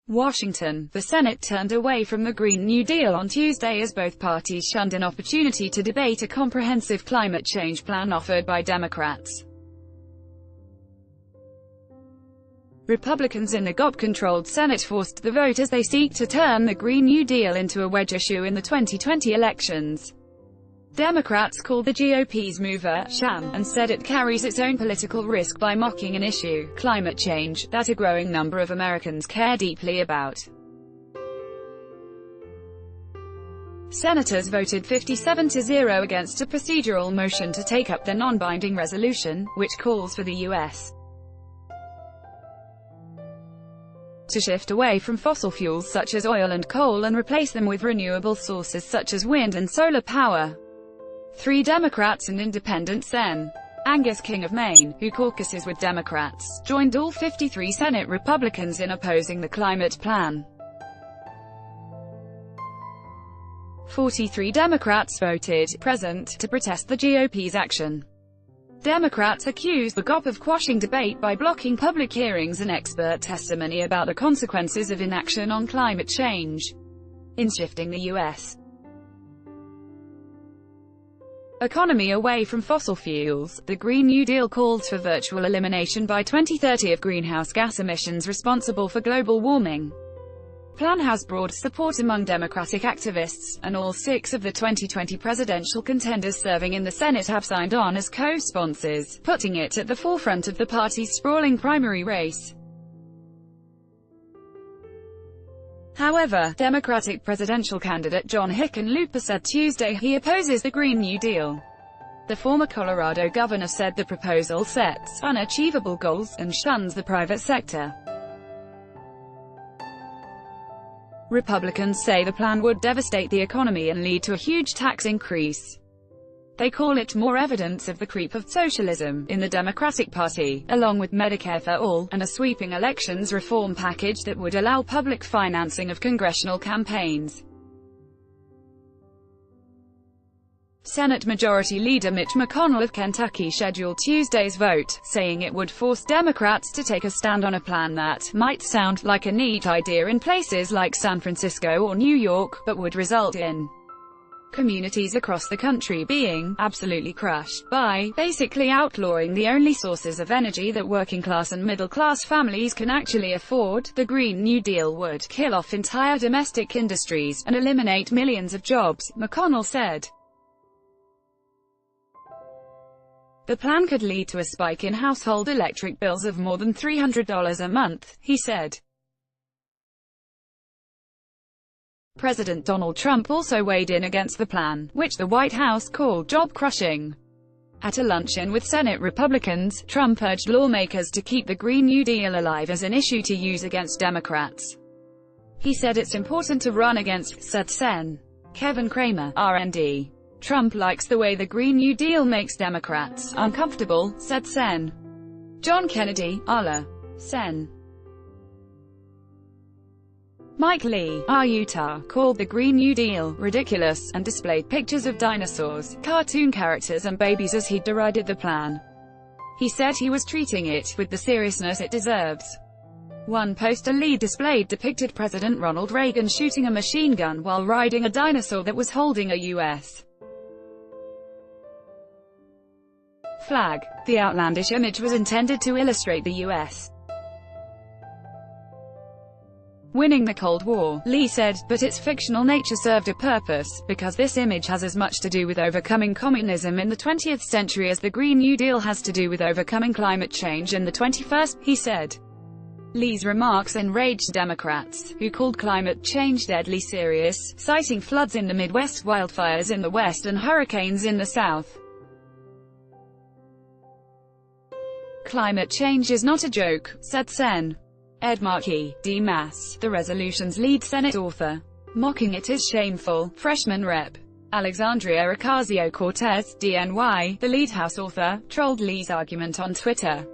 Washington. The Senate turned away from the Green New Deal on Tuesday as both parties shunned an opportunity to debate a comprehensive climate change plan offered by Democrats. Republicans in the GOP-controlled Senate forced the vote as they seek to turn the Green New Deal into a wedge issue in the 2020 elections. Democrats called the GOP's move a sham, and said it carries its own political risk by mocking an issue, climate change, that a growing number of Americans care deeply about. Senators voted 57-0 against a procedural motion to take up the non-binding resolution, which calls for the U.S. to shift away from fossil fuels such as oil and coal and replace them with renewable sources such as wind and solar power. 3 Democrats and Independent Sen. Angus King of Maine, who caucuses with Democrats, joined all 53 Senate Republicans in opposing the climate plan. 43 Democrats voted present to protest the GOP's action. Democrats accused the GOP of quashing debate by blocking public hearings and expert testimony about the consequences of inaction on climate change in shifting the U.S. economy away from fossil fuels. The Green New Deal calls for virtual elimination by 2030 of greenhouse gas emissions responsible for global warming. The plan has broad support among Democratic activists, and all 6 of the 2020 presidential contenders serving in the Senate have signed on as co-sponsors, putting it at the forefront of the party's sprawling primary race. However, Democratic presidential candidate John Hickenlooper said Tuesday he opposes the Green New Deal. The former Colorado governor said the proposal sets unachievable goals and shuns the private sector. Republicans say the plan would devastate the economy and lead to a huge tax increase. They call it more evidence of the creep of socialism in the Democratic Party, along with Medicare for All, and a sweeping elections reform package that would allow public financing of congressional campaigns. Senate Majority Leader Mitch McConnell of Kentucky scheduled Tuesday's vote, saying it would force Democrats to take a stand on a plan that might sound like a neat idea in places like San Francisco or New York, but would result in communities across the country being absolutely crushed by basically outlawing the only sources of energy that working-class and middle-class families can actually afford. The Green New Deal would kill off entire domestic industries and eliminate millions of jobs, McConnell said. The plan could lead to a spike in household electric bills of more than $300 a month, he said. President Donald Trump also weighed in against the plan, which the White House called job-crushing. At a luncheon with Senate Republicans, Trump urged lawmakers to keep the Green New Deal alive as an issue to use against Democrats. He said it's important to run against, said Sen. Kevin Cramer, RND. Trump likes the way the Green New Deal makes Democrats uncomfortable, said Sen. John Kennedy, ALA. Sen. Mike Lee, Utah, called the Green New Deal ridiculous, and displayed pictures of dinosaurs, cartoon characters and babies as he derided the plan. He said he was treating it with the seriousness it deserves. One poster Lee displayed depicted President Ronald Reagan shooting a machine gun while riding a dinosaur that was holding a U.S. flag. The outlandish image was intended to illustrate the U.S. winning the Cold War, Lee said, but its fictional nature served a purpose, because this image has as much to do with overcoming communism in the 20th century as the Green New Deal has to do with overcoming climate change in the 21st, he said. Lee's remarks enraged Democrats, who called climate change deadly serious, citing floods in the Midwest, wildfires in the West and hurricanes in the South. Climate change is not a joke, said Sen. Ed Markey, D-Mass, the resolution's lead Senate author. Mocking it is shameful. Freshman Rep. Alexandria Ocasio-Cortez, DNY, the lead House author, trolled Lee's argument on Twitter.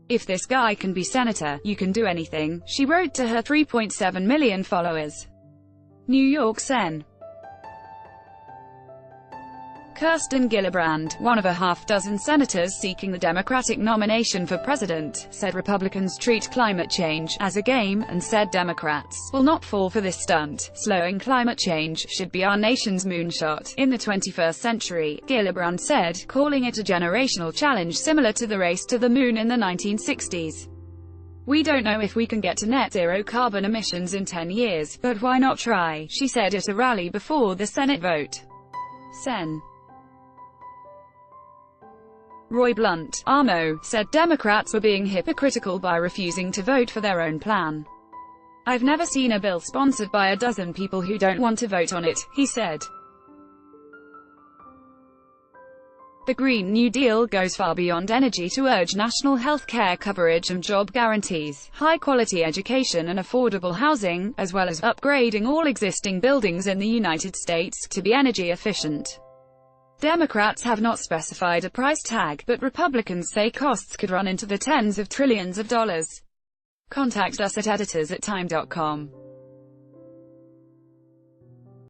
If this guy can be senator, you can do anything, she wrote to her 3.7 million followers. New York Sen. Kirsten Gillibrand, one of a half-dozen senators seeking the Democratic nomination for president, said Republicans treat climate change as a game, and said Democrats will not fall for this stunt. Slowing climate change should be our nation's moonshot in the 21st century, Gillibrand said, calling it a generational challenge similar to the race to the moon in the 1960s. "We don't know if we can get to net zero carbon emissions in 10 years, but why not try?" she said at a rally before the Senate vote. Sen. Roy Blunt, AMO, said Democrats were being hypocritical by refusing to vote for their own plan. "I've never seen a bill sponsored by a dozen people who don't want to vote on it," he said. The Green New Deal goes far beyond energy to urge national health care coverage and job guarantees, high-quality education and affordable housing, as well as upgrading all existing buildings in the United States to be energy efficient. Democrats have not specified a price tag, but Republicans say costs could run into the tens of trillions of dollars. Contact us at editors@time.com.